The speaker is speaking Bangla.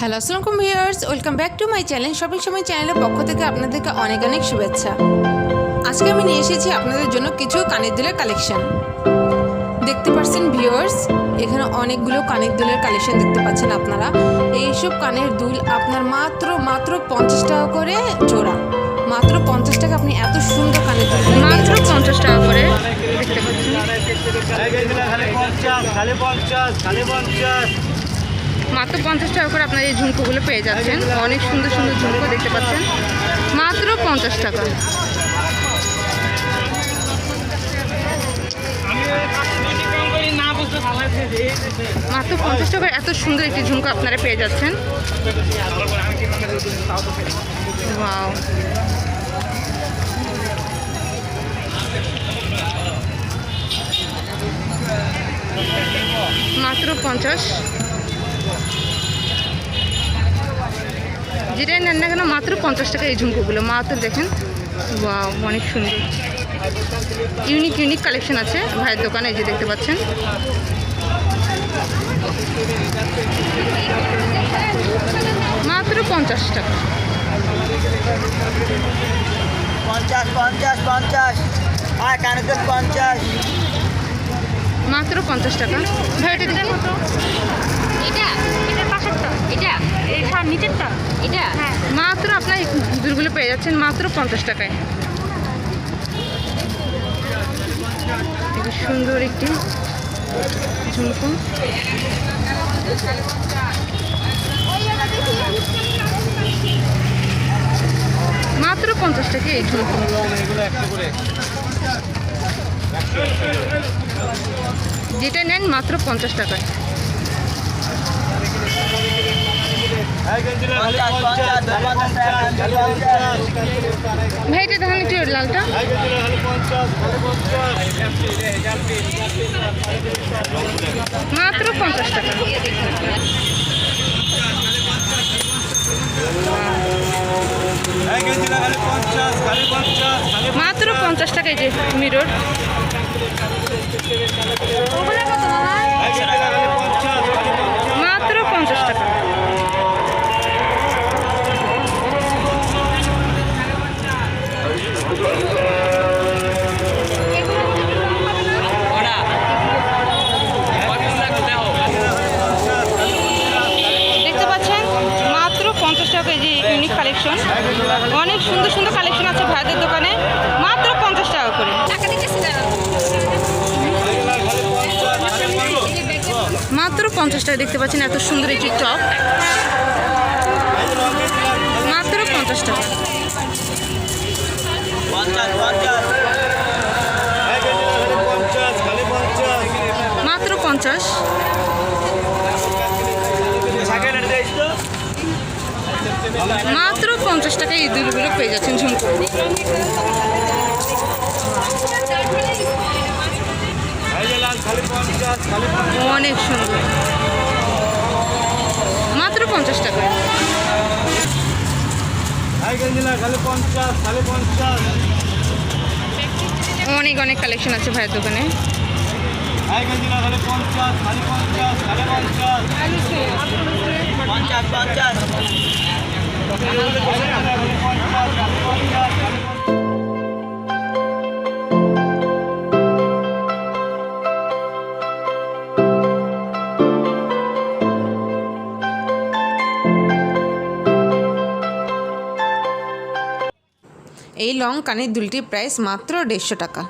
হ্যালো আসসালামু viewers, welcome back to my channel shopping সময় চ্যানেলের পক্ষ থেকে আপনাদেরকে অনেক অনেক শুভেচ্ছা। আজকে আমি নিয়ে এসেছি আপনাদের জন্য কিছু কানের দুলের কালেকশন। দেখতে পাচ্ছেন ভিউয়ার্স, এখানে অনেকগুলো কানের দুলের কালেকশন দেখতে পাচ্ছেন আপনারা। এইসব কানের দুল আপনার মাত্র 50 টাকা করে জোড়া। মাত্র 50 টাকা আপনি এত সুন্দর কানের দুল মাত্র 50 টাকা করে দেখতে পাচ্ছেন। মাত্র 50 টাকা করে আপনার এই ঝুমকোগুলো পেয়ে যাচ্ছেন। অনেক সুন্দর সুন্দর ঝুমকো দেখতে পাচ্ছেন, মাত্র 50 টাকা। মাত্র 50 টাকায় এত সুন্দর একটি ঝুমকো আপনারা পেয়ে যাচ্ছেন। ওয়াও, মাত্র 50। যেটাই নেন না কেন মাত্র 50 টাকা এই ঝুমকোগুলো। মাত্র দেখেন, ওয়াও, অনেক সুন্দর ইউনিক কালেকশন আছে ভাইয়ের দোকানে। এই যে দেখতে পাচ্ছেন, মাত্র 50 টাকা। 50 আর কানের 50 মাত্র 50 টাকা। ভাই এটা দিলেন কত? এটার পাশেরটা, এটা এই নিচেরটা, এটা হ্যাঁ। মাত্র আপনার এই দুলগুলো পেয়ে যাচ্ছেন মাত্র 50 টাকায়। এটা সুন্দর একটি ঝুমকো, মাত্র 50 টাকা এই ঝুমকো। যেটা নেন মাত্র 50 টাকায়। ভাই এটা দেখেন একটু লালটা, মাত্র 50 টাকা। মাত্র 50 টাকায় যে মিরর, মাত্র 50 টাকা। দেখতে পাচ্ছেন মাত্র 50 টাকা এই যে ইউনিক কালেকশন। অনেক সুন্দর সুন্দর কালেকশন আছে ভাইদের দোকানে, মাত্র 50 টাকা করে। মাত্র 50 টাকা দেখতে পাচ্ছেন এত সুন্দর একটি টপ, মাত্র 50 টাকা। মাত্র 50। মাত্র 50 টাকায় এই দুলগুলো পেয়ে যাচ্ছেন ঝুমকো। অনেক সুন্দর, মাত্র 50 টাকায়। অনেক কালেকশন আছে ভাইয়ের দোকানে। এই লং কানের দুলটির প্রাইস মাত্র 150 টাকা।